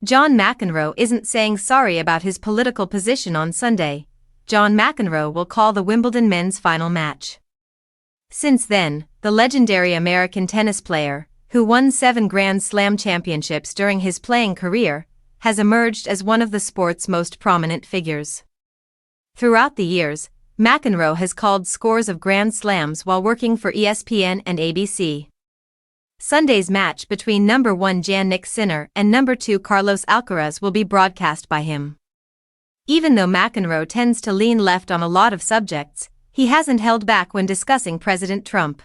John McEnroe isn't saying sorry about his political position on Sunday. John McEnroe will call the Wimbledon men's final match. Since then, the legendary American tennis player, who won 7 Grand Slam championships during his playing career, has emerged as one of the sport's most prominent figures. Throughout the years, McEnroe has called scores of Grand Slams while working for ESPN and ABC. Sunday's match between number 1 Jannik Sinner and number 2 Carlos Alcaraz will be broadcast by him. Even though McEnroe tends to lean left on a lot of subjects, he hasn't held back when discussing President Trump.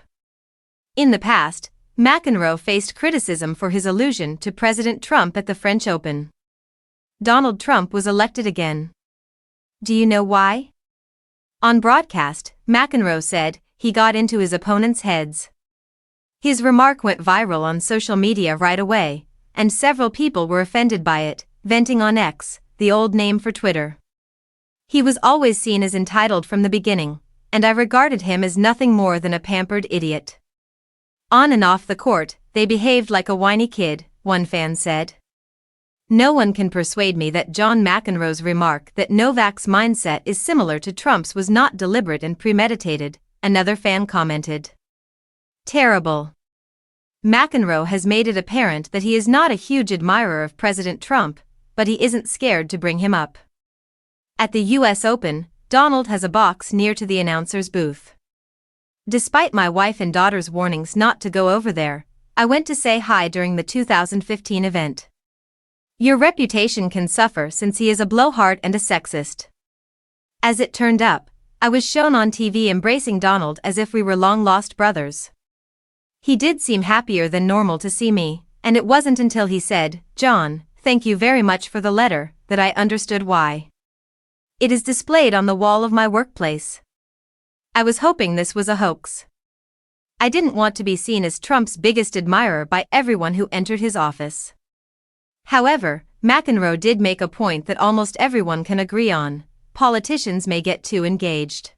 In the past, McEnroe faced criticism for his allusion to President Trump at the French Open. Donald Trump was elected again. Do you know why? On broadcast, McEnroe said he got into his opponents' heads. His remark went viral on social media right away, and several people were offended by it, venting on X, the old name for Twitter. He was always seen as entitled from the beginning, and I regarded him as nothing more than a pampered idiot. On and off the court, they behaved like a whiny kid, one fan said. No one can persuade me that John McEnroe's remark that Novak's mindset is similar to Trump's was not deliberate and premeditated, another fan commented. Terrible. McEnroe has made it apparent that he is not a huge admirer of President Trump, but he isn't scared to bring him up. At the US Open, Donald has a box near to the announcer's booth. Despite my wife and daughter's warnings not to go over there, I went to say hi during the 2015 event. Your reputation can suffer since he is a blowhard and a sexist. As it turned up, I was shown on TV embracing Donald as if we were long-lost brothers. He did seem happier than normal to see me, and it wasn't until he said, "John, thank you very much for the letter," that I understood why. It is displayed on the wall of my workplace. I was hoping this was a hoax. I didn't want to be seen as Trump's biggest admirer by everyone who entered his office. However, McEnroe did make a point that almost everyone can agree on: politicians may get too engaged.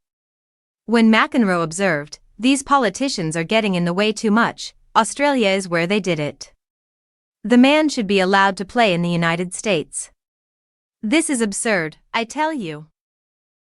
When McEnroe observed, "These politicians are getting in the way too much," Australia is where they did it. The man should be allowed to play in the United States. This is absurd, I tell you.